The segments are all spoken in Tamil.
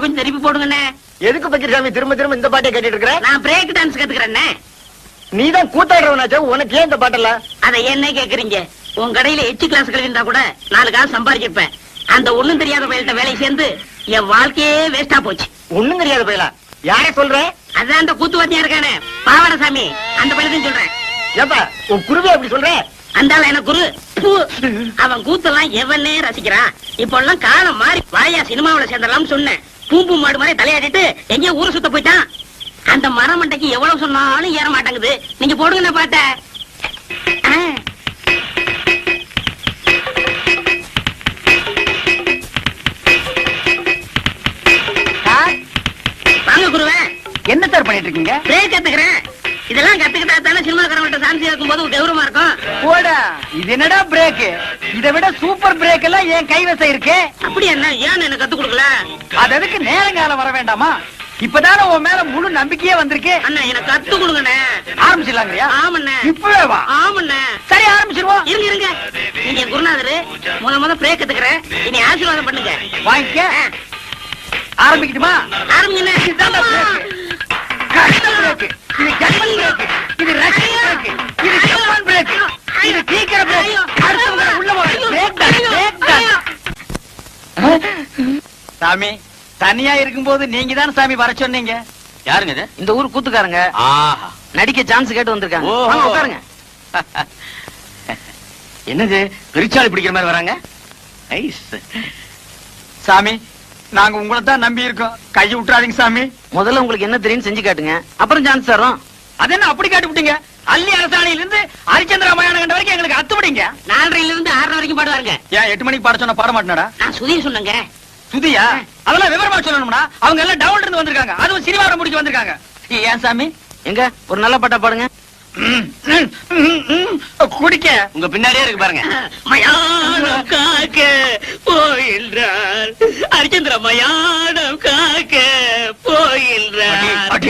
கொஞ்சம் திருப்பி போடுங்கண்ணே. எதுக்கு பக்கிரசாமி திரும்ப திரும்ப இந்த பாட்டை கேட்டுட்டு இருக்கிற? நான் பிரேக் டான்ஸ் கத்துக்கிறேன்னே. நீதான் கூத்தாடுறவனாச்சா, உனக்கு ஏன் இந்த பாட்டெல்லாம்? அதை என்ன கேக்குறீங்க? உன் கடையில எச்சு கிளாஸ் இருந்தா கூட 4 காசு சம்பாதிச்சிருப்பேன். அந்த ஒண்ணும் தெரியாத பயில்கிட்ட வேலை சேர்ந்து என் வாழ்க்கையே வேஸ்டா போச்சு. ஒண்ணும் தெரியாத பயிலா? யார சொல்ற? அதான் அந்த கூத்துவாத்தியா இருக்கானே பாவாடசாமி, அந்த பயிலத்தையும் சொல்றேன். ஏப்பா உன் குருவே அப்படி சொல்ற? அந்தால எனக்கு குரு. அவன் கூத்தெல்லாம் எவனே ரசிக்கிறான். இப்ப எல்லாம் காலம் மாறி வாயா சினிமாவில சேர்ந்தலாம் சொன்னேன். பூம்பு மாடு மாதிரி தலையாடிட்டு எங்கேயோ ஊரு சுத்த போயிட்டான். அந்த மரமண்டைக்கு எவ்வளவு சொன்னாலும் ஏற மாட்டேங்குது. நீங்க போடுங்க பாட்ட. வாங்க குருவே. என்ன சார் பண்ணிட்டு இருக்கீங்க? பிரேக் கத்துக்கிறேன். இதெல்லாம் கத்துக்கிட்டா தானே சினிமாக்காரங்கிட்ட சான்ஸ் இருக்கும் போது கௌரவமா இருக்கும். போடா, இது என்னடா பிரேக்? இதை விட சூப்பர் பிரேக் எல்லாம் என் கைவசம் இருக்கு. அப்படி என்ன ஏன் எனக்கு கத்து கொடுக்கல? அது அதுக்கு நேரங்காலம் வர வேண்டாமா? இப்பதானே உன் மேல முழு நம்பிக்கையே வந்திருக்கு. அண்ணா எனக்கு கத்து கொடுங்கண்ணே. ஆரம்பிச்சிடலாங்கய்யா? ஆமண்ணே. இப்பவே வா. ஆமண்ணே. சரி ஆரம்பிச்சிருவோம். இருங்க. நீங்க குருநாதரு முத பிரேக் கத்துக்கிறேன். இனி ஆசீர்வாதம் பண்ணுங்க. வாங்கிக்க. ஆரம்பிக்கட்டுமா? ஆரம்பிங்கண்ணே. இது ஜெர்மன் பிரேக், இது ரஷ்யன் பிரேக், இது ஜப்பான் பிரேக், இது சீக்கிர பிரேக். அடுத்தவங்க உள்ள போற பிரேக் தான். சாமி தனியா இருக்கும்போது நீங்க தான் சாமி வர சொன்னீங்க. யாருங்க இது? இந்த ஊர் கூத்துக்காரங்க. ஆஹா, நடிக்க சான்ஸ் கேட்டு வந்திருக்காங்க. வாங்க உட்காருங்க. என்னது பெருச்சாளி பிடிக்கிற மாதிரி வராங்க? நைஸ். சாமி நாங்க உங்களை தான் நம்பி இருக்கோம், கையை விட்டுறாதீங்க சாமி. முதல்ல உங்களுக்கு என்ன தெரியும் செஞ்சு காட்டுங்க, அப்புறம் சான்ஸ் தரோம். அது என்ன அப்படி காட்டி விட்டீங்க? அள்ளி அரசாணையில இருந்து ஹரிச்சந்திர மயான கண்ட வரைக்கும் எங்களுக்கு அத்துவிடுங்க. 4:30 இருந்து 6:30 வரைக்கும் பாடுவாருங்க. ஏன் 8 மணிக்கு பாட சொன்னா பாட மாட்டேனடா? நான் சுதிய சொன்னேங்க. சுதியா? அதெல்லாம் விவரமா சொல்லணும்னா அவங்க எல்லாம் டவுன்ல இருந்து வந்திருக்காங்க, அதுவும் சினிமாவை முடிக்க வந்திருக்காங்க. ஏன் சாமி? எங்க ஒரு நல்ல பாட்டா பாடுங்க. குடிக்க உங்க பின்னாடியே இருக்கு பாருங்க. மயானம் காக்க போயின்றார் ஹரிச்சந்திர, மயானம் காக்க போயின்றார்.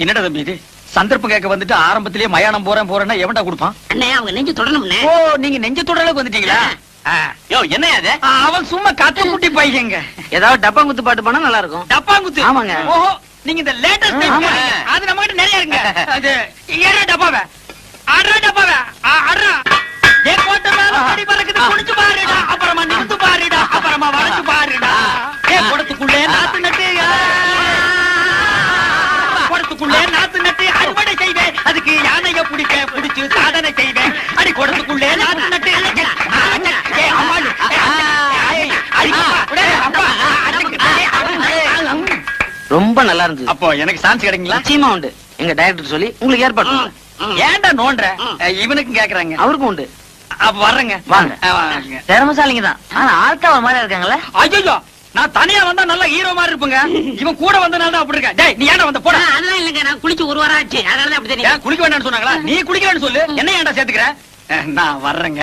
என்னடா தம்பி இது? சந்தர்ப்பம் கேட்க வந்துட்டு ஆரம்பத்திலேயே மயானம் போறேன்னா எவன்டா கொடுப்பான்? அண்ணே அவங்க நெஞ்சு தொடணும்னே. ஓ நீங்க நெஞ்ச தொட அளவுக்கு வந்துட்டீங்களா? யோ என்ன அது? அவன் சும்மா கத்து குட்டி பையங்க. ஏதாவது டப்பாங்குத்து பாட்டு பானா நல்லா இருக்கும். டப்பாங்குத்து? ஆமாங்க. ஓஹோ நீங்க இந்த லேட்டஸ்ட் அது நம்ம கிட்ட நிறைய இருக்குங்க. அது ஏறா டப்பாவே, ஆடுறா டப்பாவே, ஆடுறா. ஏ கோட்ட மேல அடி பறக்குது, குடிச்சு பாருடா, அப்புறமா நிமிந்து பாருடா, அப்புறமா வளைச்சு பாருடா. ஏ குடத்துக்குள்ளே நாத்து நட்டு, குடத்துக்குள்ளே நாத்து நட்டு அறுவடை செய்வேன், அதுக்கு யானைய பிடிச்சு சாதனை செய்வேன். அடி குடத்துக்குள்ளே நாத்து நட்டு ரொம்ப நல்லா இருந்துச்சு. அப்போ எனக்கு சான்ஸ் கிடைக்குங்களா? நிச்சயமா உண்டு. எங்க டைரக்டர் சொல்லி உங்களுக்கு ஏற்பாடு. ஏன்டா நோன்ற? இவனுக்கும் கேக்குறாங்க. அவருக்கும் உண்டு. அப்ப வர்றேங்க. வாங்க. திறமசாலிங்க தான், ஆனா ஆள்கா ஒரு மாதிரி இருக்காங்கல்ல. ஐயோ நான் தனியா வந்தா நல்ல ஹீரோ மாதிரி இருப்பேங்க, இவன் கூட வந்தனால தான் அப்படி இருக்கா. டேய் நீ ஏன்டா வந்த? போடா. அதெல்லாம் இல்லங்க, நான் குளிச்சு 1 வாரம் ஆச்சு, அதனால அப்படி தெரியும். குளிக்க வேண்டாம்னு சொன்னாங்களா? நீ குளிக்கலன்னு சொல்லு, என்ன ஏன்டா சேர்த்துக்கிற? நான் வர்றேங்க.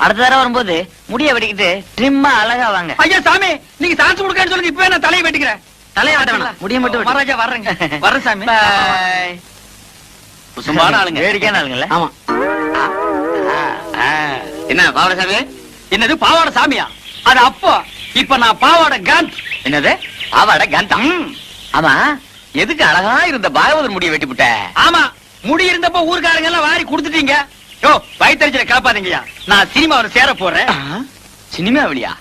அடுத்த தடவை வரும்போது முடிய வெட்டிக்கிட்டு ட்ரிம்மா அழகா வாங்க. ஐயா சாமி நீங்க சான்ஸ் கொடுக்கன்னு சொல்லுங்க, இப்பவே நான் தலையை வெட்டிக்கிறேன். தலையை வெட்ட வேணாம், முடிய மட்டும். மகாராஜா வர்றேங்க. வர்றேன் சாமி. சும்மான ஆளுங்க, வேடிக்கையான ஆளுங்கல்ல. ஆமா. என்ன பாவாடை சாமி? என்னது பாவாடை சாமியா? அது அப்போ. இப்ப நான் பாவாடை காந்த். என்னது பாவாடை காந்தா? ஆமா, எதுக்கு அழகா இருந்த பாகவதர் முடிய வெட்டி விட்ட? ஆமா, முடி இருந்தப்ப ஊர்க்காரங்க எல்லாம் வாரி கொடுத்துட்டீங்க. யோ வயிற்றுல காப்பாதீங்கயா, நான் சினிமாவில் சேர போறேன். சினிமாவிலியா?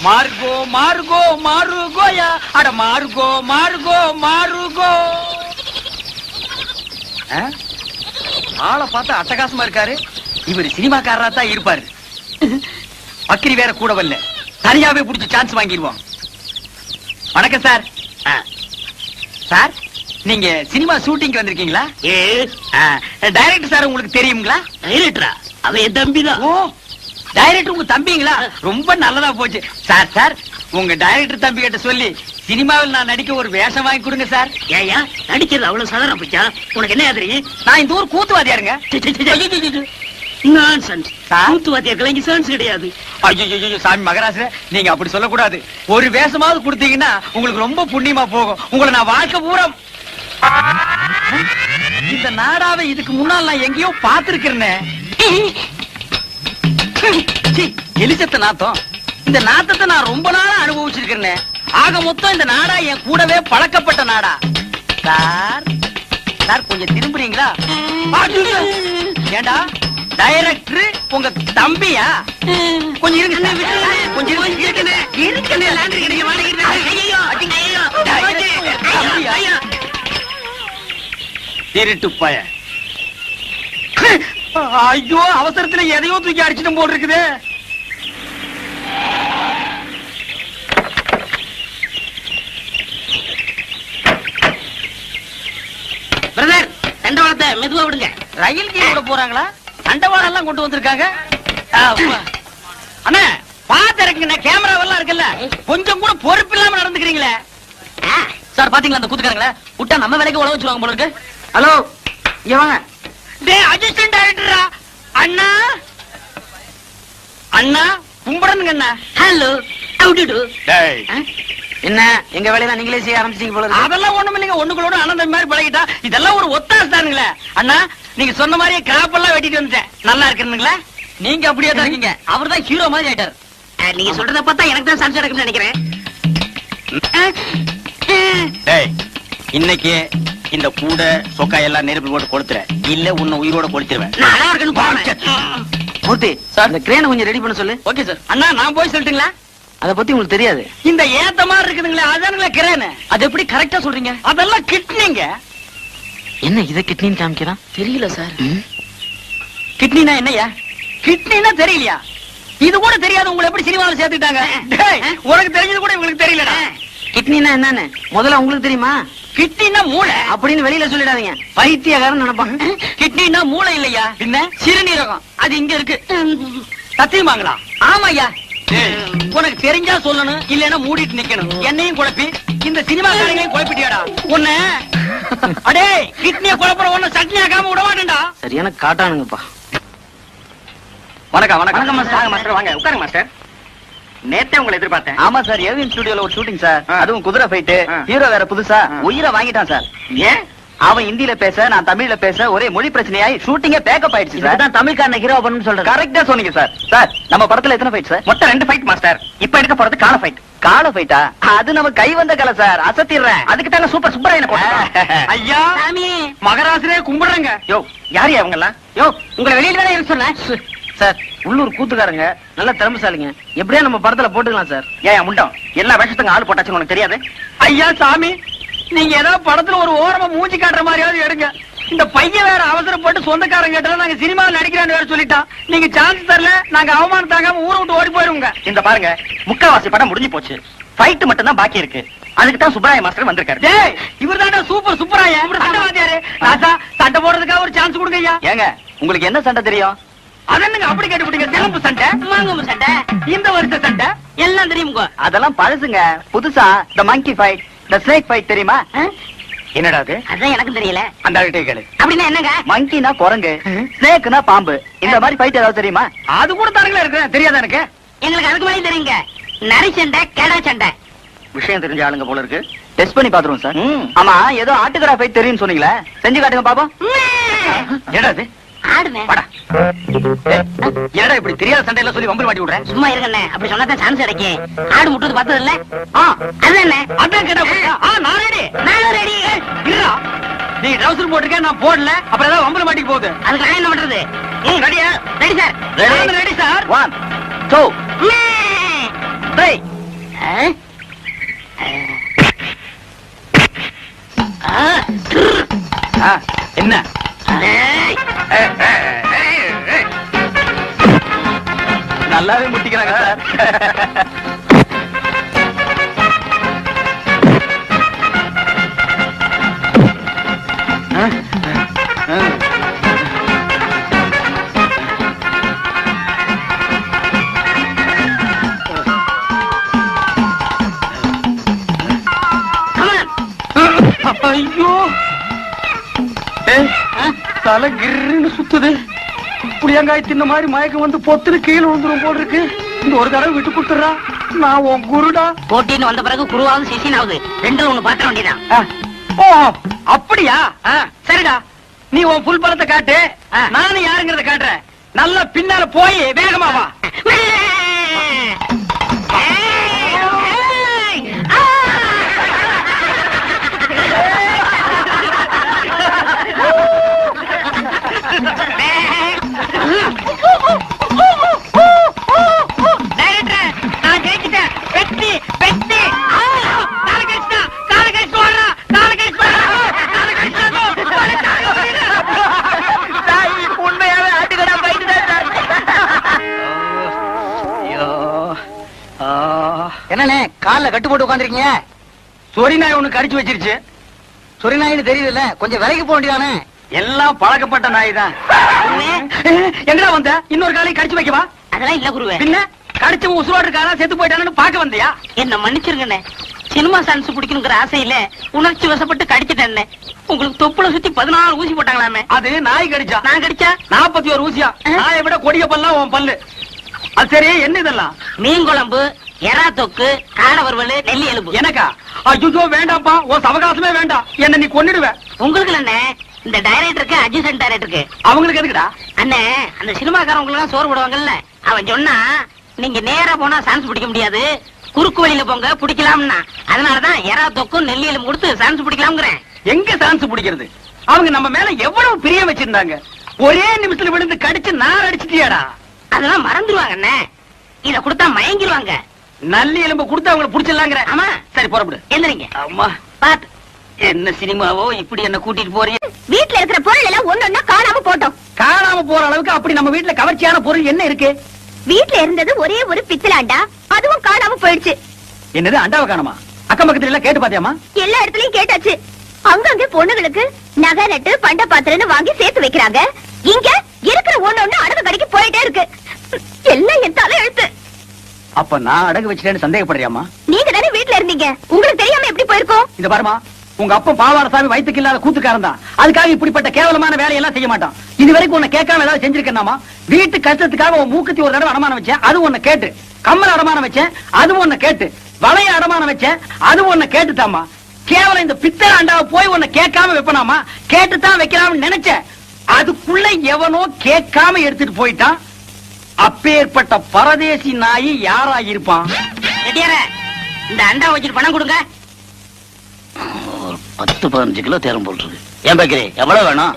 மார்கோ மார்கோ மாருகோயா, அட மார்கோ மார்கோ மாருகோ. ஆளை பார்த்தா அட்டகாசமா இருக்காரு, இவர் சினிமாக்காரரா தான் இருப்பாரு. பக்கிரி வேற கூட வரல, தனியாவே புடிச்சு சான்ஸ் வாங்கிடுவோம். வணக்கம் சார். சார் நீங்க சினிமா ஷூட்டிங் வந்திருக்கீங்களா? டைரக்டர் சார் உங்களுக்கு தெரியுங்களா? டைரக்டரா? அவன் என் தம்பிதான். ஓ டைரக்டர் உங்க தம்பிங்களா? ரொம்ப நல்லதா போச்சு சார். சார் உங்க டைரக்டர் தம்பி கிட்ட சொல்லி சினிமாவில் நான் நடிக்க ஒரு வேஷம் வாங்கி கொடுங்க சார். ஏயா நடிக்கிறது அவ்வளவு சாதாரண போச்சா? உனக்கு என்ன தெரியும்? நான் இந்த ஊர் கூத்துவாதியாருங்க. கிடையாது. சாமி மகராச நீங்க அப்படி சொல்லக்கூடாது. ஒரு வேஷமாவது கொடுத்தீங்கன்னா உங்களுக்கு ரொம்ப புண்ணியமா போகும். உங்களை நான் வாழ்க்கை பூரா இந்த நாடாவை இதுக்கு முன்னால் நான் எங்கேயோ பாத்துருக்கிறேனே. எலிசத்த நாத்தம். இந்த நாத்தத்தை நான் ரொம்ப நாளா அனுபவிச்சிருக்கிறேன். ஆக மொத்தம் இந்த நாடா என் கூடவே பழக்கப்பட்ட நாடா. சார் சார் கொஞ்சம் திரும்புறீங்களா? ஏண்டா டைரக்டர் உங்க தம்பியா? கொஞ்சம் இருங்க சார். கொஞ்சம் திருட்டு பய. ஐயோ அவசரத்துல எதையோ தூக்கி அடிச்சிட்டு போல் இருக்குது. பிரதர் தண்டவாளத்தை மெதுவா விடுங்க. ரயில் கீழ விட போறாங்களா? தண்டவாளம் எல்லாம் கொண்டு வந்திருக்காங்க. அண்ணா பாத்து இருக்குங்க. கேமராவெல்லாம் இருக்குல்ல, கொஞ்சம் கூட பொறுப்பு இல்லாம நடந்துக்கிறீங்களே. சார் பாத்தீங்களா அந்த கூத்துக்காரங்கள விட்டா நம்ம வேலைக்கு உழவு வச்சுருவாங்க போல இருக்கு. ஹலோ இங்க வாங்க. டேய் அசிஸ்டன்ட் டைரக்டரா? அண்ணா அண்ணா கும்பிடணுங்க அண்ணா. ஹலோ ஹவுடு. என்ன எங்க வேலையெல்லாம் நீங்களே செய்ய ஆரம்பிச்சீங்க போல இருக்கு. அதெல்லாம் ஒண்ணும் இல்லைங்க. ஒண்ணுங்களோட அண்ணன் மாதிரி பழகிட்டா இதெல்லாம் ஒரு ஒத்தாசை தானுங்களே. அண்ணா நீங்க சொன்ன மாதிரியே கிராப் எல்லாம் வெட்டிட்டு வந்துட்டேன். நல்லா இருக்குங்களா? நீங்க அப்படியே தான் இருக்கீங்க. அவர் தான் ஹீரோ மாதிரி ஆயிட்டாரு. நீங்க சொல்றத பார்த்தா எனக்கு தான் சம்சம் இருக்குன்னு நினைக்கிறேன். இன்னைக்கு இந்த கூட சொக்கா எல்லாம் நெருப்பு போட்டு கொளுத்துற, இல்ல உன்னை உயிரோட கொளுத்துருவேன். நல்லா இருக்குன்னு போறேன். மூர்த்தி சார் இந்த கிரேனை கொஞ்சம் ரெடி பண்ண சொல்லு. Okay sir. அண்ணா நான் போய் சொல்லட்டுங்களா? அத பத்தி உங்களுக்கு தெரியாது. இந்த ஏத்த மாதிரி இருக்குதுங்களே அதானுங்களே கிரேன். அது எப்படி கரெக்டா சொல்றீங்க? அதெல்லாம் கிட்னிங்க. என்ன இத கிட்னின்னு காமிக்கிறான்? தெரியல சார். கிட்னினா என்னையா? கிட்னினா தெரியலையா? இது கூட தெரியாது. உங்களை எப்படி சினிமாவில் சேர்த்துட்டாங்க? உனக்கு தெரிஞ்சது கூட உங்களுக்கு தெரியலடா. கிட்னினா என்னன்னு முதல்ல உங்களுக்கு தெரியுமா? கிட்னினா மூளை அப்படின்னு வெளியில சொல்லிடாதீங்க. பைத்தியக்காரன் நினைப்பான். கிட்னினா மூளை இல்லையா, என்ன சிறுநீரகம். அது இங்க இருக்கு. சத்தியமாங்களா? ஆமாய்யா. உனக்கு தெரிஞ்சா சொல்லணும், இல்லன்னா மூடிட்டு நிக்கணும். என்னையும் குழப்பி இந்த சினிமா காரங்களையும் குழப்பிட்டியாடா உன்ன. அடே கிட்னிய குழப்பற உன்ன சட்னி ஆகாம விட மாட்டேன்டா. சரியான காட்டானுங்கப்பா. வணக்கம் வணக்கம் மாஸ்டர். வாங்க உட்காருங்க மாஸ்டர். நேத்தே உங்களை எதிர்பார்த்தேன். ஆமா சார், ஏவிஎம் ஸ்டுடியோல ஒரு ஷூட்டிங் சார். அதுவும் குதிரை ஃபைட். ஹீரோ வேற புதுசா உயிரை வாங்கிட்டான் சார். ஏன்? அவன் ஹிந்தில பேச, நான் தமிழ்ல பேச, ஒரே மொழி பிரச்சனையாய் ஷூட்டிங்கே பேக்கப் ஆயிடுச்சு சார். தான் தமிழ்காரன ஹீரோ பண்ணனும் சொல்றேன். கரெக்ட்டா சொன்னீங்க சார். சார் நம்ம படத்துல எத்தனை ஃபைட் சார்? மொத்தம் 2 ஃபைட் மாஸ்டர். இப்ப எடுக்க போறது கால ஃபைட். கால ஃபைட்டா? அது நம்ம கை வந்த கலை சார். அசத்திடுறேன். அதுக்கு தாங்க சூப்பர் சூப்பராயன போட்டோம். ஐயா சாமி மகராசரே கும்பிடுறேங்க. யோ யார் அவங்க எல்லாம்? யோ உங்களை வெளியில தானே இருக்க சொன்னேன் சார். உள்ளூர் கூத்துக்காரங்க நல்ல திறமைசாலிங்க. எப்படியா நம்ம படத்துல போட்டுக்கலாம் சார். ஏன் முண்டம் எல்லா வேஷத்துக்கு ஆள் போட்டாச்சுன்னு உனக்கு தெரியாது? ஐயா சாமி, நீங்க ஏதாவது படத்துல ஒரு ஓரமா மூஞ்சி காட்டுற மாதிரியாவது எடுங்க. இந்த பையன் வேற அவசரப்பட்டு சொந்தக்காரங்க கேட்டா நாங்க சினிமாவில் நடிக்கிறான்னு வேற சொல்லிட்டான். நீங்க சான்ஸ் தரல, நாங்க அவமானம் தாங்காம ஊரை விட்டு ஓடி போயிருவோங்க. இந்த பாருங்க, முக்காவாசி படம் முடிஞ்சு போச்சு. ஃபைட் மட்டும் தான் பாக்கி இருக்கு. அதுக்கு தான் சுப்பராய மாஸ்டர் வந்திருக்காரு. டேய் இவர் தான்டா சூப்பர் சூப்பராய. சண்டைவாதியாரு. ராசா சண்டை போடுறதுக்காக ஒரு சான்ஸ் கொடுங்க ஐயா. ஏங்க உங்களுக்கு என்ன சண்டை தெரியும்? அதென்னங்க அப்படி கேட்டுவிட்டீங்க? திலம்பு சண்டை, மாங்கம்பு சண்டை, இந்த வருஷ சண்டை எல்லாம் தெரியுங்க. அதெல்லாம் பழசுங்க. புதுசா த மங்கி ஃபைட், த ஸ்னேக் ஃபைட் தெரியுமா? என்னடா அது? அதான் எனக்கும் தெரியல. அந்த ஆள்கிட்ட கேளு. அப்படின்னா என்னங்க? மங்கினா குரங்கு, ஸ்னேக்னா பாம்பு. இந்த மாதிரி ஃபைட் ஏதாவது தெரியுமா? அது கூட தானுங்களா இருக்கு. தெரியாதா எனக்கு? எங்களுக்கு அதுக்கு மேலே தெரியுங்க. நரி சண்டை, கெடா சண்டை. விஷயம் தெரிஞ்ச ஆளுங்க போல இருக்கு. டெஸ்ட் பண்ணி பாத்துருவோம் சார். ஆமா ஏதோ ஆட்டுக்கடா ஃபைட் தெரியும்னு சொன்னீங்களே, செஞ்சு காட்டுங்க பாப்போம். என்னடா அது? ஆடுனேன். வாடா. என்னடா இப்படி தெரியாத சண்டையில சொல்லி வம்பு மாட்டி விடுறேன்? சும்மா இருக்கண்ணே, அப்படி சொன்னாதான் சான்ஸ் கிடைக்கும். ஆடு முட்டுறது பார்த்தது இல்ல? அதுதானே. அதான் கேட்டா நான் ரெடி. நானும் ரெடி. இல்ல நீ ட்ரவுசர் போட்டிருக்க, நான் போடல. அப்புறம் ஏதாவது வம்புல மாட்டிக்கு போகுது. அதுக்கு நான் என்ன பண்றது? ரெடியா? Ready sir. Ready sir. 1 2 3. என்ன? நல்லாவே முட்டிக்கிறாங்க சார். ஐயோ தலை கிருன்னு சுத்துது. புளியங்காய் தின்ன மாதிரி மயக்கம் வந்து பொத்துன்னு கீழே விழுந்துரும் போல் இருக்கு. இந்த ஒரு தடவை விட்டு கொடுத்துறா. நான் உன் குருடா. போட்டின்னு வந்த பிறகு குருவாவது சிசினாவது ரெண்டும் ஒண்ணு பாத்திர வேண்டியதான். ஓ அப்படியா? சரிடா. நீ உன் புல் பலத்தை காட்டு, நானும் யாருங்கிறத காட்டுறேன். நல்லா பின்னால போய் வேகமா வா. நான் ஜெயிச்சிட்டேன். வெற்றி வெற்றி. என்னண்ணே கால்ல கட்டு போட்டு உட்காந்துருக்கீங்க? சொறி நாய் ஒண்ணு கடிச்சு வச்சிருச்சு. சொரி நாயின்னு தெரியுதுல்ல, கொஞ்சம் விலைக்கு போக வேண்டியதானே? எல்லாம் பழக்கப்பட்ட நாய் தான். எங்கடா வந்த? இன்னொரு காலையும் கடிச்சு வைக்கவா? அதெல்லாம் இல்ல குருவே. பின்ன கடிச்சு உசுரோடு இருக்காரா செத்து போயிட்டானு பாக்க வந்தியா? என்ன மன்னிச்சிருங்கண்ணே, சினிமா சான்ஸ் பிடிக்கணுங்கிற ஆசையில உணர்ச்சி வசப்பட்டு கடிச்சிட்டேன். உங்களுக்கு தொப்புல சுத்தி 14 ஊசி போட்டாங்களாமே. அது நாய் கடிச்சா. நான் கடிச்சா 41 ஊசியா? நாயை விட கொடிய பல்லாம் உன் பல்லு. அது சரி, என்ன இதெல்லாம்? மீன் குழம்பு, எறா தொக்கு, காடை வறுவல், நெல்லி எலும்பு. எனக்கா? ஐயோ வேண்டாம்ப்பா, உன் சவகாசமே வேண்டாம். என்ன நீ கொன்னுடுவ. உங்களுக்கு என்ன, இந்த டைரக்டருக்கு அட்ஜஸ்டன்ட் டைரக்டருக்கு அவங்களுக்கு எதுக்குடா? அண்ணே, அந்த சினிமாக்காரங்களுக்கு எல்லாம் சோறு போடுவாங்கல்ல, அவன் சொன்னா நீங்க நேரா போனா சான்ஸ் பிடிக்க முடியாது, குறுக்கு வழியில போங்க பிடிக்கலாம்னா. அதனாலதான் எறா தொக்கும் நெல்லி எலும்பு கொடுத்து சான்ஸ் பிடிக்கலாம்ங்கிறேன். எங்க சான்ஸ் பிடிக்கிறது? அவங்க நம்ம மேல எவ்வளவு பிரியம் வச்சிருந்தாங்க. ஒரே நிமிஷத்துல விழுந்து கடிச்சு நார் அடிச்சிட்டியாடா. அதெல்லாம் மறந்துடுவாங்க அண்ணே, இத கொடுத்தா மயங்கிடுவாங்க. நல்லி எலும்பு கொடுத்து அவங்களை புடிச்சிடலாங்கிற. ஆமா. சரி புறப்படு. எந்திரிங்க. அம்மா பாத்து. என்ன சினிமாவோ இப்படி என்ன கூட்டிட்டு போறீங்க? வீட்ல இருக்கிற பொருள் எல்லாம் ஒண்ணொன்னா காணாம போட்டோம். காணாம போற அளவுக்கு அப்படி நம்ம வீட்டுல கவர்ச்சியான பொருள் என்ன இருக்கு? வீட்ல இருந்தது ஒரே ஒரு பித்தளாண்டா, அதுவும் காணாம போயிடுச்சு. என்னது, அண்டாவை காணுமா? அக்கம் பக்கத்துல எல்லாம் கேட்டு பாத்தியாமா? எல்லா இடத்துலயும் கேட்டாச்சு. அங்கங்க பொண்ணுங்களுக்கு நகை நட்டு பண்ட பாத்திரன்னு வாங்கி சேர்த்து வைக்கிறாங்க. இங்க இருக்கிற ஒண்ணொன்னு அடகு கடைக்கு போயிட்டே இருக்கு. எல்லாம் என் தலை எழுத்து. அப்ப நான் அடகு வச்சிட்டேன்னு சந்தேகப்படுறியாமா? நீங்க தானே வீட்ல இருந்தீங்க, உங்களுக்கு தெரியாம எப்படி போயிருக்கோம்? இந்த பாருமா, உங்க அப்பா பாவாரசாமி வயிற்றுக்கு இல்லாத கூத்துக்காரன் தான். அதுக்காக இப்படிப்பட்ட கேவலமான வேலையெல்லாம் செய்ய மாட்டான். இது வரைக்கும் உன்னை கேட்காம ஏதாவது செஞ்சிருக்கேனாமா? வீட்டு கஷ்டத்துக்காக உன் மூக்குத்தி ஒரு தடவை அடமானம் வச்சேன், அது உன்னை கேட்டு. கம்மல் அடமானம் வச்சேன், அது உன்னை கேட்டு. வளைய அடமானம் வச்சேன், அது உன்னை கேட்டுதாமா. கேவலம் இந்த பித்தளை அண்டாவை போய் உன்னை கேட்காம வைப்பனாமா? கேட்டுத்தான் வைக்கலாம்னு நினைச்சேன். அதுக்குள்ள எவனோ கேட்காம எடுத்துட்டு போயிட்டான். அப்பேற்பட்ட பரதேசி நாயி யாரா இருப்பான்? ரெட்டியார, இந்த அண்டா வச்சுட்டு பணம் கொடுங்க. 10-15 கிலோ தேரம் போட்டுருக்கு. ஏன் பேக்கரி எவ்வளவு வேணும்?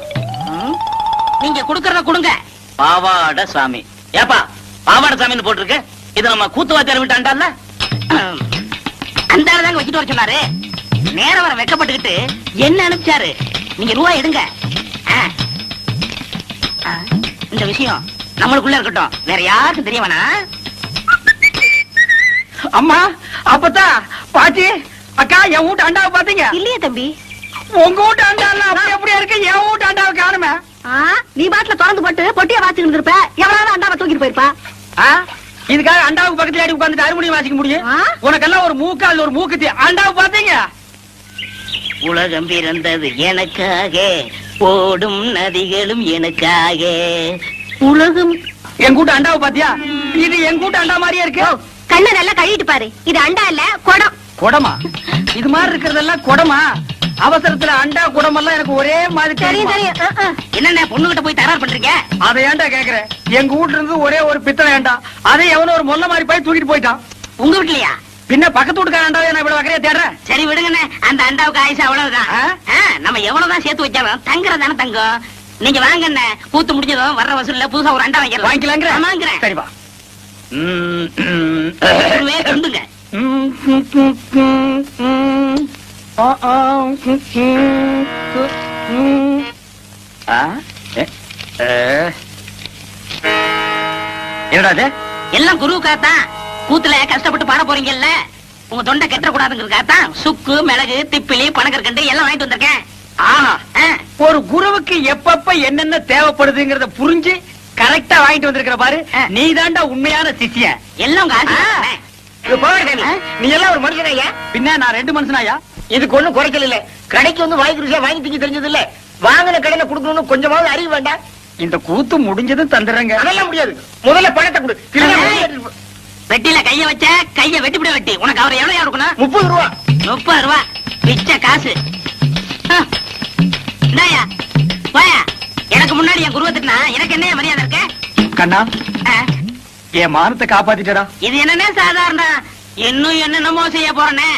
நீங்க குடுக்கறத கொடுங்க. பாவாட சாமி. ஏப்பா பாவாட சாமின்னு போட்டிருக்கு. இது நம்ம கூத்துவாத்தியார் விட்டு அண்டால அந்த தாங்க வச்சுட்டு வர சொன்னாரு. நேரம் வர வெக்கப்பட்டுக்கிட்டு என்ன அனுப்பிச்சாரு. நீங்க ரூபாய் எடுங்க. இந்த விஷயம் நம்மளுக்குள்ள இருக்கட்டும், வேற யாருக்கும் தெரிய வேணாம். அம்மா, அப்பத்தா, பாட்டி, அக்கா, என் வீட்டு அண்டாவை பாத்தீங்க? இல்லையே தம்பி. உங்க வீட்டு அண்டாலாம் அப்படி அப்படியே இருக்கு, என் வீட்டு அண்டாவை காணுமே. நீ பாட்டுல திறந்து போட்டு பொட்டியா வாசிக்கிட்டு இருப்ப, எவ்வளவு அண்டாவை தூக்கிட்டு போயிருப்பா. இதுக்காக அண்டாவுக்கு பக்கத்துல ஆடி உட்கார்ந்துட்டு அறுமணியும் வாசிக்க முடியும்? உனக்கெல்லாம் ஒரு மூக்கு, அது ஒரு மூக்குத்தி. அண்டாவை பாத்தீங்க? உலகம் பிறந்தது எனக்காக, ஓடும் நதிகளும் எனக்காக. உலகம். என் கூட்ட அண்டாவை பாத்தியா? இது என் கூட்ட அண்டா மாதிரியே இருக்கு. கண்ணை நல்லா கழுவிட்டு பாரு, இது அண்டா இல்ல குடம். குடமா? இது மாதிரி இருக்கிறதெல்லாம் குடமா? அவசரத்துல அண்டா குடமெல்லாம் எனக்கு ஒரே மாதிரி தெரியும் தெரியும். என்னென்ன பொண்ணுகிட்ட போய் தகராறு பண்றீங்க? அதை ஏன்டா கேக்குறேன்? எங்க வீட்டுல இருந்து ஒரே ஒரு பித்தளை ஏண்டா, அதை எவனோ ஒரு மொல்ல மாதிரி போய் தூக்கிட்டு போயிட்டான். உங்க வீட்லயா? பின்ன பக்கத்து வீட்டுக்கார அண்டாவை நான் இவ்வளவு வகையா தேடுறேன். சரி விடுங்கண்ணே, அந்த அண்டாவுக்கு ஆயுசு அவ்வளவுதான். நம்ம எவ்வளவுதான் சேர்த்து வச்சாலும் தங்குறதானே தங்கம். நீங்க வாங்கண்ணே, கூத்து முடிஞ்சதும் வர்ற வசூல்ல புதுசா ஒரு அண்டா வாங்கிக்கலாங்கிற? வாங்கிக்கிறேன். சரிப்பா. சொல்லுங்க. என்னடா இது? எல்லாம் குருவுக்காகத்தான். கூத்துல கஷ்டப்பட்டு பாட போறீங்கல்ல, உங்க தொண்டை கெட்ட கூடாதுங்கிறதுக்காகத்தான் சுக்கு, மிளகு, திப்பிலி, பனகற்கண்டு எல்லாம் வாங்கிட்டு வந்திருக்கேன். ஆஹா, ஒரு குருவுக்கு எப்பப்ப என்னென்ன தேவைப்படுதுங்கிறத புரிஞ்சு கரெக்டா வாங்கிட்டு வந்திருக்கிற பாரு. நீ தாண்டா உண்மையான சிஷ்யன். எல்லாம் உங்க ஆசை. நீ எல்லாம் ஒரு மனுஷனாயா? பின்ன நான் 2 மனுஷனாயா? இதுக்கு ஒண்ணும் குறைக்கல இல்ல. கடைக்கு வந்து வாங்கி ருசியா வாங்கி திங்க தெரிஞ்சது இல்ல. வாங்கின கடையில குடுக்கணும்னு கொஞ்சமாவது அறிவு வேண்டாம். இந்த கூத்து முடிஞ்சதும் தந்துடுறேங்க. அதெல்லாம் முடியாது. முதல்ல பணத்தை கொடு. வெட்டில கைய வச்ச கைய வெட்டிவிட வெட்டி. உனக்கு அவர் எவ்வளவு இருக்கணும்? 30 ரூபா. 30 ரூபா பிச்சை காசு. இந்தாயா, போயா. எனக்கு முன்னாடி என் குருவை திட்டினா எனக்கு என்ன மரியாதை இருக்கு? கண்ணா ஆ, என் மானத்தை காப்பாத்திட்டடா. இது என்னன்னே சாதாரண, இன்னும் என்னென்னமோ செய்ய போறேனே.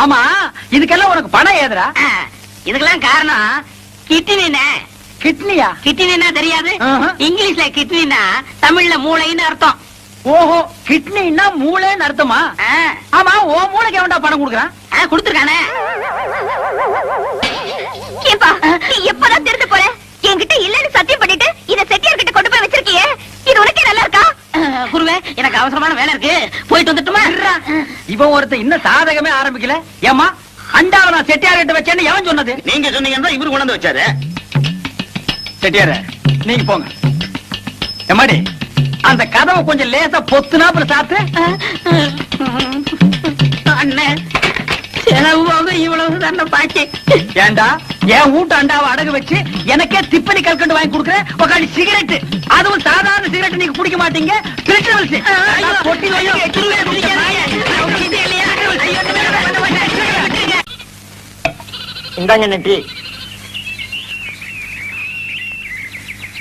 ஆமா, இதுக்கெல்லாம் உனக்கு பணம் ஏதுடா? ஆ, இதுக்கெல்லாம் காரணம் கிட்னினே. கிட்னியா? கிட்னினா தெரியாது? ஆஹா. இங்கிலீஷ்ல கிட்னினா தமிழ்ல மூளைன்னு அர்த்தம். ஓஹோ, கிட்னின்னா மூளைன்னு அர்த்தமா? ஆ, ஆமா, ஓ மூளைக்கு எவன்டா பணம் கொடுக்குறான்? ஆ, கொடுத்திருக்கானே. ஏப்பா நீ எப்பதான் திருந்து போற? என்கிட்ட இல்லன்னு சத்தியம் பண்ணிட்டு இத செட்டியார் கிட்ட கொண்டு போய் வச்சிருக்கியே, இது உனக்கே நல்லா இருக்கா? குருவே, எனக்கு அவசரமான வேலை இருக்கு, போயிட்டு வந்துட்டுமா? இவன் ஒருத்தன் இன்னும் சாதகமே ஆரம்பிக்கல. ஏமா, அண்டாவை நான் செட்டியார் கிட்ட வச்சேன்னு எவன் சொன்னது? நீங்க சொன்னீங்கன்னா இவரு கொண்டு வந்து வச்சாரு. செட்டியார, நீங்க போங்க. எம்மாடி, அந்த கதவை கொஞ்சம் லேசா பொத்துனா அப்புறம் சாத்து. அண்ணே, செலவு போக இவ்வளவு தானே பாக்கி. ஏண்டா என் வீட்டு அண்டாவை அடகு வச்சு எனக்கே திப்பனி கல்கண்டு வாங்கி கொடுக்குறேன். உக்காடி சிகரெட், அதுவும் சாதாரண சிகரெட் நீங்க குடிக்க மாட்டீங்க. கிறிஸ்டல்ஸ் பொட்டி ஐயோ, குருவே, குடிக்காதீங்க. இது இல்லையா? ஐயோ, இந்தாங்க நெட்டி.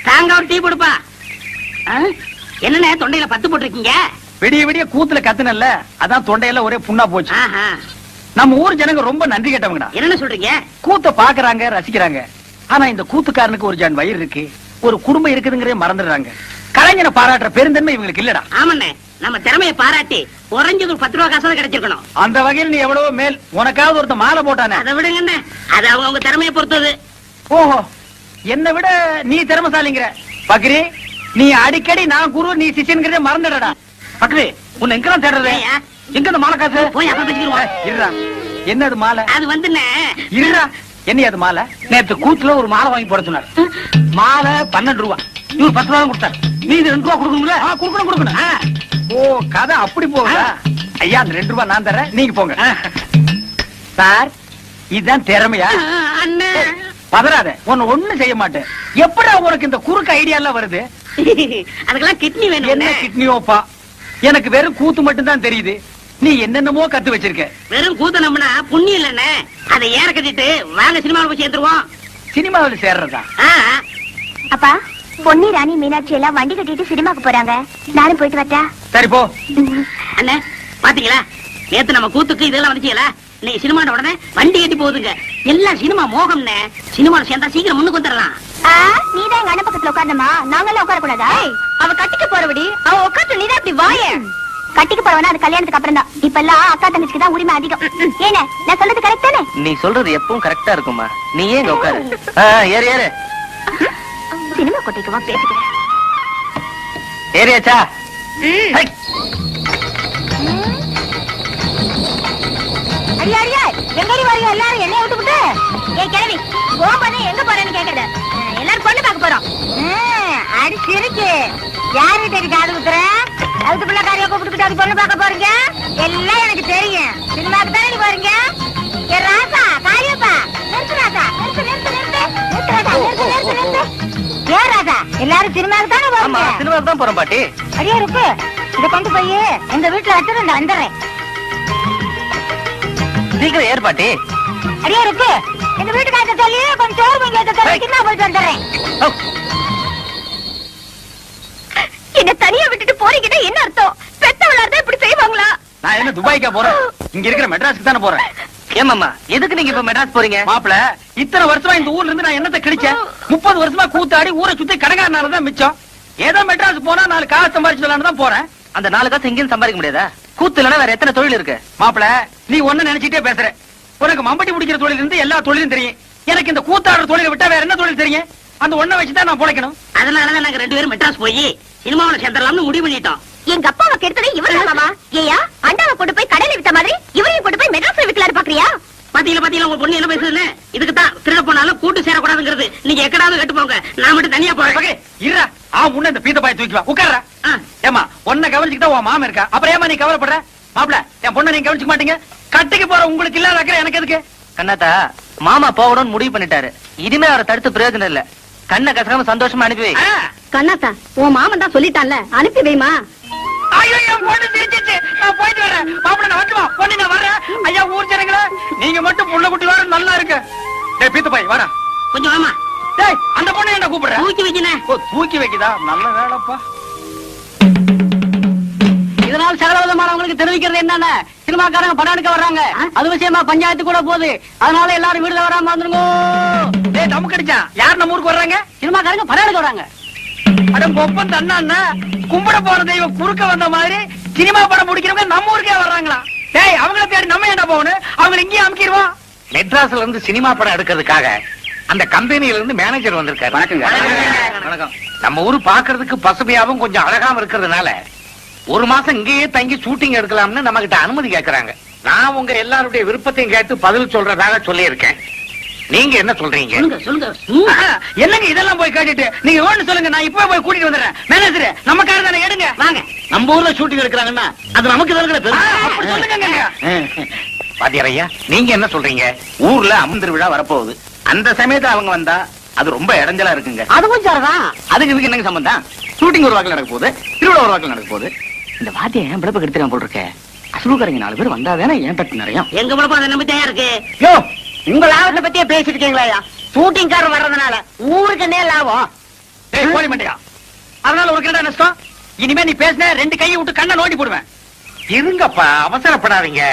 தாங்க ஒரு டீ கொடுப்பா. என்னண்ணே தொண்டையில பத்து போட்டிருக்கீங்க? விடிய விடிய கூத்துல கத்துனல்ல, அதான் தொண்டையில ஒரே புண்ணா போச்சு. ஆஹா. நம்ம ஊர் ஜனங்க ரொம்ப நன்றி கேட்டவங்கடா. என்னன்னு சொல்றீங்க? கூத்த பாக்குறாங்க, ரசிக்கிறாங்க. ஆனா இந்த கூத்துக்காரனுக்கு ஒரு ஜான் வயிறு இருக்கு, ஒரு குடும்பம் இருக்குதுங்கறே மறந்துடுறாங்க. கலைஞனை பாராட்டுற பெருந்தன்மை இவங்களுக்கு இல்லடா. ஆமாண்ணே, நம்ம திறமையை பாராட்டி குறைஞ்சது ஒரு 10 ரூபா காசு கிடைச்சிருக்கணும். அந்த வகையில் நீ எவ்வளவோ மேல். உனக்காவது ஒருத்த மாலை போட்டானே. அதை விடுங்கண்ணே, அது அவங்க திறமையை பொறுத்தது. ஓஹோ, என்னை விட நீ திறமசாலிங்கிற. பக்ரி, நீ அடிக்கடி நான் குரு நீ சிஷ்யன்கிறதே மறந்துடடா. பக்ரி, உன்னை எங்கெல்லாம் தேடுறது? ஏய்யா? எங்க இந்த மாலை காசு? போய் அப்ப பேசிக்கிடுவோம். இருடா, என்னது மாலை? அது வந்துண்ணே, இருடா, என்ன அது மாலை? நேத்து கூத்துல ஒரு மாலை வாங்கி போட சொன்னார். மாலை 12 ரூபா, இவர் 10 ரூபா கொடுத்தார். நீ இது 2 ரூபா கொடுக்கணும்ல? கொடுக்கணும். ஓ, கதை அப்படி போகுதா? ஐயா, அந்த 2 ரூபா நான் தரேன், நீங்க போங்க. சார், இதுதான் திறமையா? அண்ணே. பதறாத, உன்னை ஒண்ணும் செய்ய மாட்டேன். எப்படா உனக்கு இந்த குறுக்கு ஐடியா எல்லாம் வருது? அதுக்கெல்லாம் கிட்னி என்ன வேணும். கிட்னியோப்பா? எனக்கு வெறும் கூத்து மட்டும் தான் தெரியுது. நீ என்னென்னமோ கத்து வச்சிருக்க. வெறும் கூத்த நம்பினா புண்ணியம் இல்லண்ணே. அதை ஏற கட்டிட்டு வாங்க சினிமாவில் போய் சேர்ந்துருவோம். சினிமாவில் சேர்றதா? அப்பா, பொன்னி, ராணி, மீனாட்சி எல்லாம் வண்டி கட்டிட்டு சினிமாக்கு போறாங்க. நானும் போயிட்டு வரட்டா? சரி போ. அண்ணே, பாத்தீங்களா, நேத்து நம்ம கூத்துக்கு இதெல்லாம் வந்துச்சீங்களா? இன்னைக்கு சினிமாட உடனே வண்டி கட்டி போகுதுங்க. எல்லாம் சினிமா மோகம்னே. சினிமாவில் சேர்ந்தா சீக்கிரம் முன்னுக்கு வந்துடலாம். நீதான் எங்க அண்ணன் பக்கத்துல உட்காரணுமா? நாங்கெல்லாம் உட்கார கூடாதா? அவ கட்டிக்க போறபடி அவ உட்காந்து நீதான் இப்படி வாய. கட்டிக்க போறவனா அது கல்யாணத்துக்கு அப்புறம் தான். இப்ப எல்லாம் அக்கா தங்கச்சிக்கு தான் உரிமை அதிகம். ஏன நான் சொல்றது கரெக்ட் தானே? நீ சொல்றது எப்பவும் கரெக்டா இருக்குமா? நீ ஏன் உட்காரு. ஏறு ஏறு. சினிமா கொட்டைக்கு வா, பேசிக்கிறேன். ஏறியாச்சா? அடியா அடியா, எங்கடி வரீங்க எல்லாரும்? என்னைய விட்டுவிட்டு ஏய் கிழவி, கோபனே எங்க போறேன்னு கேக்குறது. எல்லாரும் பொண்ணு பார்க்க போறோம். அடி சிரிக்கு. யாருகிட்ட இருக்கு காது குத்துற? அதுக்கு பிள்ளைக்காரியா கூப்பிட்டுக்கிட்டு அது பொண்ணு பார்க்க போறீங்க? எல்லாம் எனக்கு தெரியும். சினிமாக்கு தானே போறீங்க? ஏ ராசா, காரியப்பா, நிறுத்து ராசா, நிறுத்து நிறுத்து நிறுத்து நிறுத்து ராசா, நிறுத்து நிறுத்து நிறுத்து. ஏ ராசா, எல்லாரும் சினிமாக்கு தானே ஆமா, போறீங்க? சினிமாக்கு தான் போறோம் பாட்டி. அடியா இருக்கு, இத கொண்டு போய் எங்க வீட்டுல வச்சுட்டு நான் வந்துடுறேன். சீக்கிரம் ஏறு பாட்டி. அடியா இருக்கு, எங்க வீட்டுக்காரத்தை சொல்லி கொஞ்சம் சோறு வாங்கி வைக்க சொல்லி சினிமா போயிட்டு வந்துடுறேன். என்ன தனியா விட்டுட்டு போறீங்கன்னா என்ன அர்த்தம்? பெத்தவளா இருந்தா இப்படி செய்வாங்களா? நான் என்ன துபாய்க்கா போறேன்? இங்க இருக்கிற மெட்ராஸ்க்கு தானே போறேன். ஏமாமா, எதுக்கு நீங்க இப்ப மெட்ராஸ் போறீங்க? மாப்பிள, இத்தனை வருஷமா இந்த ஊர்ல இருந்து நான் என்னத்தை கிழிச்சேன்? 30 வருஷமா கூத்தாடி ஊரை சுத்தி கடைக்காரனாலதான் மிச்சம். ஏதோ மெட்ராஸ் போனா 4 காசு சம்பாரிச்சு தான் போறேன். அந்த 4 காசு எங்கேயும் சம்பாதிக்க முடியாதா? கூத்து இல்லைன்னா வேற எத்தனை தொழில் இருக்கு? மாப்பிள, நீ ஒண்ணு நினைச்சிட்டே பேசுற. உனக்கு மம்பட்டி பிடிக்கிற தொழில் இருந்து எல்லா தொழிலும் தெரியும். எனக்கு இந்த கூத்தாடுற தொழிலை விட்டா வேற என்ன தொழில் தெரியும்? அந்த ஒண்ணை வச்சுதான் நான் பொழைக்கணும். அதனாலதான் நாங்க 2 பேரும் மெட்ராஸ் போய் சினிமாவில் சேர்ந்துடலாம்னு முடிவு பண்ணிட்டோம். எங்க அப்பாவை கெடுத்தது இவரு மாமா. ஏயா, அண்டாவை கொண்டு போய் கடையில வித்த மாதிரி இவரையும் கொண்டு போய் மெட்ராஸ்ல விக்கலாரு பாக்குறியா? பாத்தீங்களா உங்க பொண்ணு என்ன பேசுதுன்னு? இதுக்கு தான் திருட போனாலும் கூட்டு சேரக்கூடாதுங்கிறது. நீங்க எக்கடாவது கட்டு போங்க, நான் மட்டும் தனியா போறேன். இருடா, முன்ன இந்த பீத்த பாய தூக்கி வா, உட்கார்றா. ஏமா, உன்னை கவனிச்சுக்கிட்டா உன் மாமன் இருக்கா, அப்புறம் ஏமா நீ கவலைப்படுற? மாப்பிள, என் பொண்ணை நீங்க கவனிச்சுக்க மாட்டீங்க. கட்டிக்கு போற உங்களுக்கு இல்லாத அக்கறை எனக்கு எதுக்கு? கண்ணாத்தா, மாமா போகணும்னு முடிவு பண்ணிட்டாரு. இனிமே அவரை தடுத்து பிரயோஜனம் இல்ல. கண்ணை கசக்காம சந்தோஷமா அனுப்பி வை. கண்ணாத்தா, உன் மாமன் தான் சொல்லிட்டான்ல, அனுப்பி வைமா. ஐயோ, என் பொண்ணு சிரிச்சிச்சு. நான் போயிட்டு வரேன். மாப்பிள, நான் வந்துமா? பொண்ணு, நான் வரேன். ஐயா, ஊர் ஜனங்களே, நீங்க மட்டும் புள்ள குட்டி வர நல்லா இருக்கு. டேய் பீத்த பாய், வாடா. கொஞ்சம் வாமா. டேய், அந்த பொண்ணை என்ன கூப்பிடுற? தூக்கி வைக்கினேன். ஓ, தூக்கி வைக்குதா? நல்ல வேலைப்பா. இதனால் சகல விதமானவங்களுக்கு தெரிவிக்கிறது என்னன்னா சினிமாக்காரங்க படம் எடுக்க வர்றாங்க. அது விஷயமா பஞ்சாயத்து கூட போகுது. அதனால எல்லாரும் வீடுல வராம வந்துருங்க. டேய், நமக்கு அடிச்சா யார் நம்ம ஊருக்கு வர்றாங்க? சினிமாக்காரங்க படம் எடுக்க வராங்க. அட ஒப்பந்த அண்ணா கும்பிட போற தெய்வம் குறுக்க வந்த மாதிரி சினிமா படம் முடிக்கிறவங்க நம்ம ஊருக்கே வர்றாங்களா? டேய், அவங்கள தேடி நம்ம என்ன போகணும்? அவங்களை இங்கேயே அமுக்கிடுவோம். மெட்ராஸ்ல இருந்து சினிமா படம் எடுக்கிறதுக்காக அந்த கம்பெனியில இருந்து மேனேஜர் வந்திருக்காரு. வணக்கம். நம்ம ஊரு பாக்குறதுக்கு பசுமையாவும் கொஞ்சம் அழகாவும் இருக்கிறதுனால ஒரு மாசம் இங்கேயே தங்கி ஷூட்டிங் எடுக்கலாம்னு நம்ம கிட்ட அனுமதி கேக்குறாங்க. நான் உங்க எல்லாருடைய விருப்பத்தையும் கேட்டு பதில் சொல்றதாக சொல்லி இருக்கேன். நீங்க என்ன சொல்றீங்க? சொல்லுங்க. என்னங்க இதெல்லாம் போய் கேட்டுட்டு நீங்க ஒண்ணு சொல்லுங்க, நான் இப்பவே போய் கூட்டிட்டு வந்துடுறேன். மேனேஜர், நம்ம கார் தானே, எடுங்க வாங்க. நம்ம ஊர்ல ஷூட்டிங் எடுக்கிறாங்கன்னா அது நமக்கு அப்படி சொல்லுங்க. பாத்தியாரையா, நீங்க என்ன சொல்றீங்க? ஊர்ல அமர்ந்திரு விழா வரப்போகுது. அந்த சமயத்துல அவங்க வந்தா அது ரொம்ப இடைஞ்சலா இருக்குங்க. அதுவும் சரிதான். அதுக்கு இதுக்கு என்னங்க சம்பந்தம்? ஷூட்டிங் ஒரு வாக்கில் நடக்க போகுது, திருவிழா ஒரு வாக்கில் நடக்க போகுது. இந்த வாத்தியை ஏன் பிழப்ப கெடுத்துறான் போல் இருக்க? அசுலுக்காரங்க 4 பேர் வந்தாதானே ஏன் தட்டு நிறைய. எங்க பழப்பம் அதை நம்பி தயார் இருக்கு. யோ, உங்க லாபத்தை பத்தியே பேசிட்டு இருக்கீங்களா? ஷூட்டிங்காரர் வர்றதுனால ஊருக்கு என்ன லாபம்? ஏய், போடி மண்டையா, அதனால ஒரு கிட்ட நஷ்டம். இனிமே நீ பேசின 2 கையை விட்டு கண்ணை நோண்டி போடுவேன். இருங்கப்பா, அவசரப்படாதீங்க.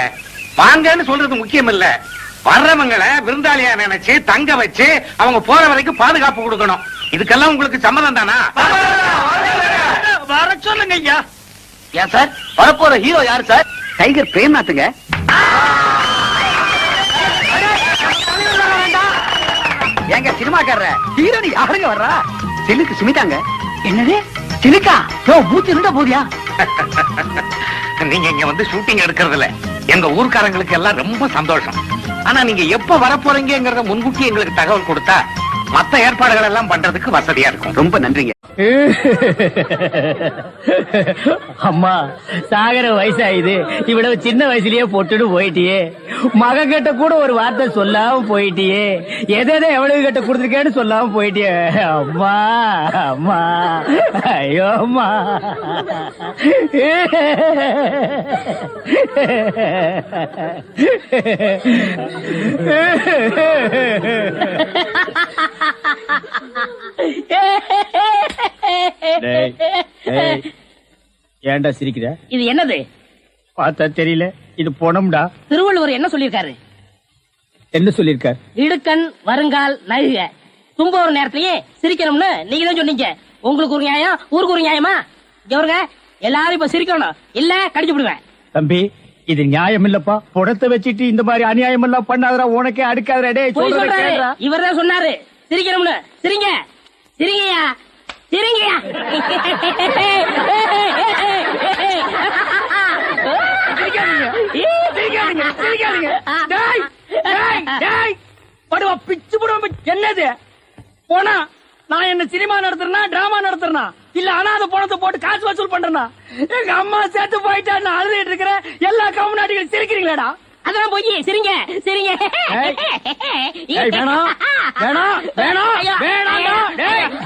வாங்கன்னு சொல்றது முக்கியம் இல்ல. வர்றவங்களை விருந்தாளியா நினைச்சு தங்க வச்சு அவங்க போற வரைக்கும் பாதுகாப்பு கொடுக்கணும். இதுக்கெல்லாம் உங்களுக்கு சம்மதம் தானா? வர சொல்லுங்க ஐயா. ஏன் சார், வரப்போற ஹீரோ யாரு சார்? டைகர் பிரேம்நாத்துங்க. எங்க சினிமாக்காரர ஹீரோனி யாருங்க வர்றா? செல்லுக்கு சுமிதாங்க. என்னது சிலிக்கா? யோ, மூச்சு இருந்த போதியா? நீங்க இங்க வந்து ஷூட்டிங் எடுக்கிறதுல எங்க ஊர்க்காரங்களுக்கு எல்லாம் ரொம்ப சந்தோஷம். ஆனா நீங்க எப்ப வரப்போறீங்கிறத முன்கூட்டி எங்களுக்கு தகவல் கொடுத்தா மத்த ஏற்பாடுகள் எல்லாம் பண்றதுக்கு வசதியா இருக்கும். ரொம்ப நன்றிங்க. அம்மா, சாகர வயசாயுது. இவ்வளவு சின்ன வயசுலயே பொட்டுட்டு போயிட்டியே. மகன் கிட்ட கூட ஒரு வார்த்தை சொல்லாம போயிட்டியே. எதை எவ்வளவு கிட்ட கொடுத்துருக்கேன்னு சொல்லாம போயிட்டியே. அம்மா அம்மா, ஐயோ அம்மா. ஏன்டா சிரிக்கிற? இது என்னது? பார்த்தா தெரியல. இது பொணம்டா. திருவள்ளுவர் என்ன சொல்லிருக்காரு? என்ன சொல்லிருக்கார்? இடுக்கண் வருங்கால் நகுக. தும்ப ஒரு நேரத்திலேயே சிரிக்கணும்னு நீங்க தான் சொன்னீங்க. உங்களுக்கு ஒரு நியாயம், ஊருக்கு ஒரு நியாயமா? இவருங்க எல்லாரும் இப்ப சிரிக்கணும், இல்ல கடிச்சு விடுவேன். தம்பி, இது நியாயம் இல்லப்பா. புடத்தை வச்சிட்டு இந்த மாதிரி அநியாயம் எல்லாம் பண்ணாதடா. உனக்கே அடுக்காதடா. டேய், போய் சொல்றத சொல்றாரு. கேளுடா. இவர்தான் சொன்னாரு சிரிக்கணும்னு. சிரிங்க சிரிங்கயா சிரிங்கயா. பிச்சு போடுவோம். என்னது போனா? நான் என்ன சினிமா நடத்துறேனா டிராமா நடத்துறேனா இல்ல அனாதை பணத்தை போட்டு காசு வசூல் பண்றேனா? எங்க அம்மா சேர்த்து போயிட்டா நான் அழுதுட்டு இருக்கிறேன். எல்லா கம்நாட்டிகளும் சிரிக்கிறீங்களாடா? அதெல்லாம் போய் சிரிங்க சிரிங்க. வேணாம் வேணாம் வேணாம் வேணாம்.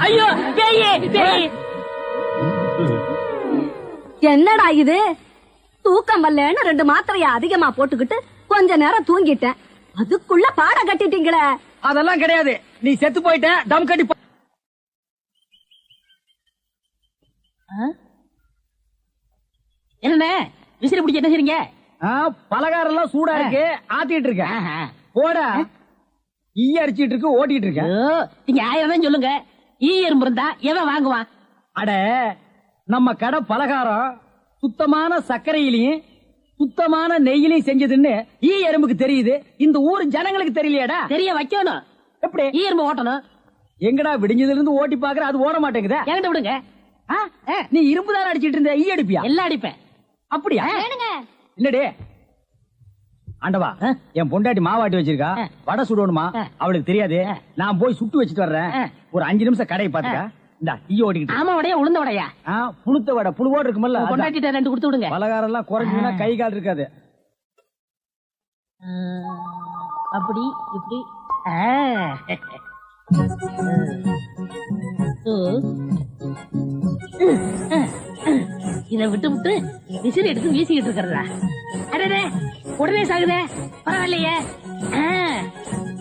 ஐயோ பேய் பேய். என்னடா இது? தூக்கம் வரலன்னு 2 மாத்திரைய அதிகமா போட்டுக்கிட்டு கொஞ்ச நேரம் தூங்கிட்டேன். அதுக்குள்ள பாட கட்டிட்டீங்களே. அதெல்லாம் கிடையாது. நீ செத்து போயிட்ட. தம் கட்டி என்ன விசிறி பிடிச்சி என்ன செய்றீங்க? பலகாரம் எல்லாம் சூடா இருக்கு, ஆத்திட்டு இருக்கேன். போடா. ஈ அடிச்சிட்டு இருக்கு, ஓட்டிட்டு இருக்கேன். நீங்க 1000 தான் சொல்லுங்க. ஈ எறும்பு இருந்தா எவன் வாங்குவான்? அட, நம்ம கடை பலகாரம் சுத்தமான சர்க்கரையிலையும் சுத்தமான நெய்யிலையும் செஞ்சதுன்னு ஈ எறும்புக்கு தெரியுது. இந்த ஊர் ஜனங்களுக்கு தெரியலையாடா? தெரிய வைக்கணும். எப்படி? ஈ எறும்பு ஓட்டணும். எங்கடா விடிஞ்சதுல இருந்து ஓட்டி பாக்குற, அது ஓட மாட்டேங்குதா? என்கிட்ட விடுங்க. நீ இரும்பு தான் அடிச்சிட்டு இருந்த, ஈ அடிப்பியா? எல்லாம் அடிப்பேன். அப்படியா? இல்லடே ஆண்டவா, என் பொண்டாட்டி மாவாட்டி வச்சிருக்கா. வடை சுடணுமா? அவளுக்கு தெரியாது. நான் போய் சுட்டு வச்சுட்டு வர்றேன். ஒரு 5 நிமிஷம் கடையை பாத்துக்க. இந்த ஈ ஓடிக்கிட்டு. ஆமா, வடையா உளுந்த வடையா? புழுத்த வடை, புழுவோடு இருக்குமல்ல. கொண்டாட்டிட்ட 2 கொடுத்து விடுங்க. பலகாரம் எல்லாம் குறைஞ்சுன்னா கை கால் இருக்காது. அப்படி இப்படி. இதை விட்டு விட்டு விசிறி எடுத்து வீசிக்கிட்டு இருக்கிறதா? அடே, உடனே சாகுதே. பரவாயில்லையே.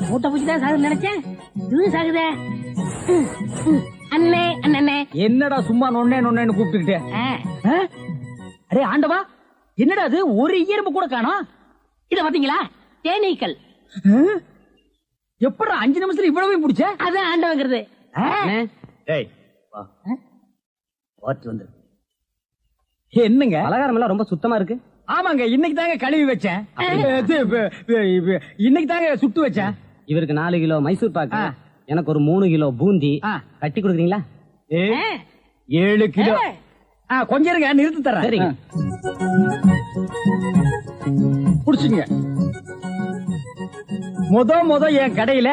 மூட்டை பூச்சிதான் சாகுது நினைச்சேன். இது சாகுதே. அண்ணே அண்ணே என்னடா சும்மா நொன்னேன்னு கூப்பிட்டுக்கிட்டு அரே ஆண்டவா, என்னடா அது ஒரு ஈரம்பு கூட காணோம். இத பாத்தீங்களா, தேனீக்கள். எப்படா 5 நிமிஷத்துல இவ்வளவு பிடிச்ச? அது ஆண்டவங்கிறது. டேய் வா, வாட் வந்து என்னங்க பலகாரம் எல்லாம் ரொம்ப சுத்தமா இருக்கு. ஆமாங்க, இன்னைக்கு தாங்க கழுவி வச்சேன். இன்னைக்கு தாங்க சுட்டு வச்சேன். இவருக்கு 4 கிலோ மைசூர் பாக்கு, எனக்கு ஒரு 3 கிலோ பூந்தி கட்டி கொடுக்குறீங்களா? 7 கிலோ. கொஞ்சம் இருங்க, நிறுத்தி தரேன். சரிங்க. புடிச்சுங்க. முத என் கடையில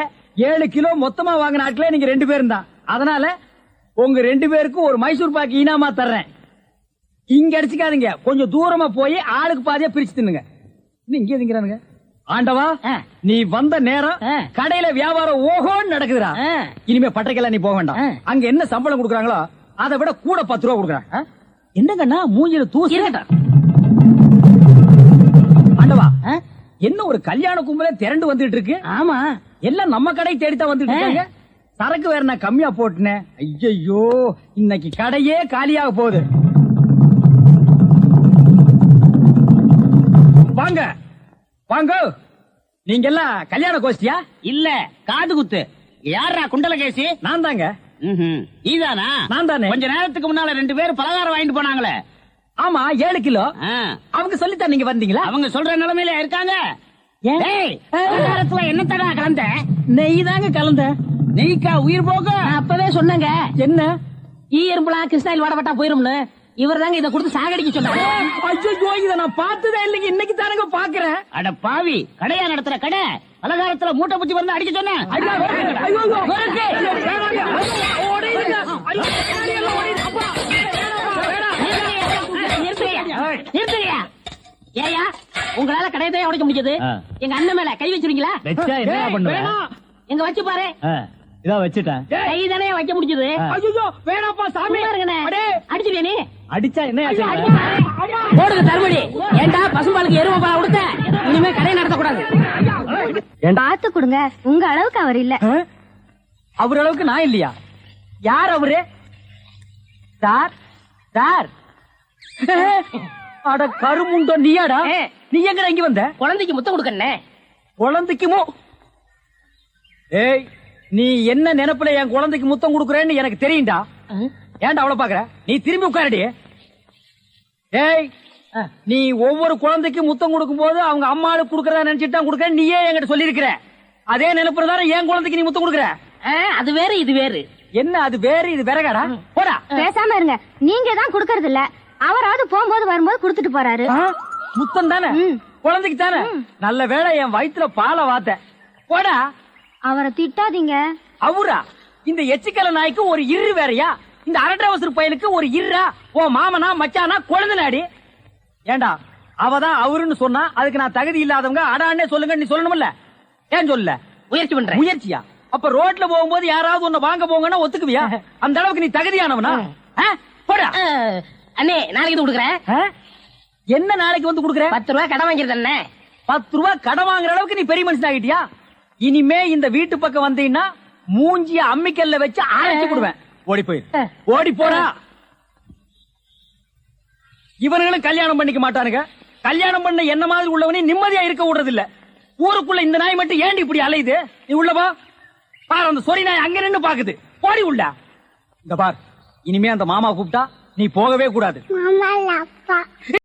7 கிலோ மொத்தமா வாங்கின ஆட்களே நீங்க 2 பேரும் தான். அதனால உங்க 2 பேருக்கும் ஒரு மைசூர் பாக்கு இனாமா தர்றேன். இங்க அடிச்சுக்காதீங்க, கொஞ்சம் தூரமா போய் ஆளுக்கு பாதியா பிரிச்சு தின்னுங்க. இங்கே திங்கிறானுங்க. ஆண்டவா, நீ வந்த நேரம் கடையில வியாபாரம் ஓஹோன்னு நடக்குதுடா. இனிமே பட்டைக்கெல்லாம் நீ போக வேண்டாம். அங்க என்ன சம்பளம் கொடுக்குறாங்களோ அதை விட கூட 10 ரூபா கொடுக்குறாங்க. என்னங்கண்ணா மூஞ்சில தூசி. ஆண்டவா, என்ன ஒரு கல்யாண கும்பலே திரண்டு வந்துட்டு இருக்கு. ஆமா, எல்லாம் நம்ம கடை தேடித்தான் வந்துட்டு இருக்காங்க. சரக்கு வேற நான் கம்மியா போட்டுனேன். ஐயோ, இன்னைக்கு கடையே காலியாக போகுது. வாங்க வாங்க, நீங்க எல்லாம் கல்யாண கோஷ்டியா? இல்ல காது குத்து. யாரா குண்டலகேசி? நான் தாங்க. நீதானா? நான் தானே. கொஞ்ச நேரத்துக்கு முன்னால 2 பேர் பலகாரம் வாங்கிட்டு போனாங்களே. ஆமா, 7 கிலோ. அவங்க சொல்லித்தான் நீங்க வந்தீங்களா? அவங்க சொல்ற நிலைமையில இருக்காங்க. பலகாரத்துல என்னத்தடா கலந்த? நெய் தாங்க கலந்த. நெய்க்கா உயிர் போக? அப்பவே சொன்னங்க. என்ன ஈயம்புலாம் கிருஷ்ணாயில் வாடப்பட்டா போயிரும்னு. இவர் தாங்க இதை கொடுத்து சாகடிக்க சொன்னாங்க. ஐயோ, இத நான் பார்த்ததே இல்லைங்க, இன்னைக்கு தானங்க பாக்குறேன். அட பாவி, கடையா நடத்துற கடை, பலகாரத்துல மூட்டை பூச்சி வந்து அடிக்க சொன்னேன். ஏயா, உங்களால கடையை தான் உடைக்க முடிஞ்சது. எங்க அண்ணன் மேல கை வச்சிருக்கீங்களா? எங்க வச்சு பாரு. இதான் வச்சுட்டேன். கை தானே வைக்க முடிஞ்சது. ஐயோ, வேணாப்பா சாமி. அடிச்சுடியா நீ? அடிச்சா என்ன போடுங்க தருமடி. ஏண்டா பசும்பாலுக்கு எருவ பால் கொடுத்த? இனிமே கடை நடத்தக்கூடாது. பார்த்து கொடுங்க, உங்க அளவுக்கு அவர் இல்ல. அவர் அளவுக்கு நான் இல்லையா? யார் அவரு? Sir sir. அட கருமுண்டோ, நீயாடா? நீ எங்க இங்க வந்த? குழந்தைக்கு முத்தம் கொடுக்கண்ணே. குழந்தைக்குமோ? ஏய், நீ என்ன நினைப்புல என் குழந்தைக்கு முத்தம் கொடுக்கறேன்னு எனக்கு தெரியும்டா. ஏன்டா அவ்வளவு பாக்குற? நீ திரும்பி உட்காரடி. ஏய், நீ ஒவ்வொரு குழந்தைக்கு முத்தம் கொடுக்கும் போது அவங்க அம்மாளுக்கு கொடுக்கறதா நினைச்சிட்டு தான் கொடுக்கற. நீயே என்கிட்ட சொல்லி இருக்கிற. அதே நினைப்புறதான என் குழந்தைக்கு நீ முத்தம் கொடுக்கற. அது வேறு இது வேறு. என்ன அது வேறு இது வேறகாடா? போடா. பேசாம இருங்க, நீங்க தான் கொடுக்கறது இல்ல. அவராவது போகும்போது வரும்போது கொடுத்துட்டு போறாரு. முத்தம் தானே குழந்தைக்கு தானே. நல்ல வேளை என் வயித்துல பாலை வாத்த. போடா. அவரை திட்டாதீங்க. அவரா? இந்த எச்சிக்கல நாய்க்கு ஒரு இரு வேறையா? இந்த அரட்டவசர் பையனுக்கு ஒரு இருரா? ஓ மாமனா மச்சானா குழந்தைனாடி. ஏண்டா, அவதான் அவருன்னு சொன்னா அதுக்கு நான் தகுதி இல்லாதவங்க அடான்னே சொல்லுங்க நீ சொல்லணும்ல. ஏன் சொல்ல? முயற்சி பண்றேன். முயற்சியா? அப்ப ரோட்ல போகும்போது யாராவது ஒண்ணு வாங்க போங்கன்னா ஒத்துக்குவியா? அந்த அளவுக்கு நீ தகுதியானவனா? போடா. அண்ணே, நாளைக்கு வந்து கொடுக்குறேன். என்ன நாளைக்கு வந்து கொடுக்குறேன்? 10 ரூபாய் கடன் வாங்கிறது அண்ணே. 10 ரூபாய் கடன் வாங்குற அளவுக்கு நீ பெரிய மனுஷன் ஆகிட்டியா? இனிமே இந்த வீட்டு பக்கம் வந்தீங்கன்னா மூஞ்சிய அம்மிக்கல்ல வச்சு அரைச்சு கொடுவேன். ஓடி போய் ஓடி போடா. இவனுங்களும் கல்யாணம் பண்ணிக்க மாட்டானுங்க. கல்யாணம் பண்ண என்ன மாதிரி உள்ளவனே நிம்மதியா இருக்க விடுறது இல்ல. ஊருக்குள்ள இந்த நாய் மட்டும் ஏண்டி இப்படி அலையுது? நீ உள்ளவா பாரு, அந்த சொறி நாய் அங்க நின்னு பாக்குது. ஓடி உள்ள. இந்த பார், இனிமே அந்த மாமா கூப்பிட்டா நீ போகவே கூடாது.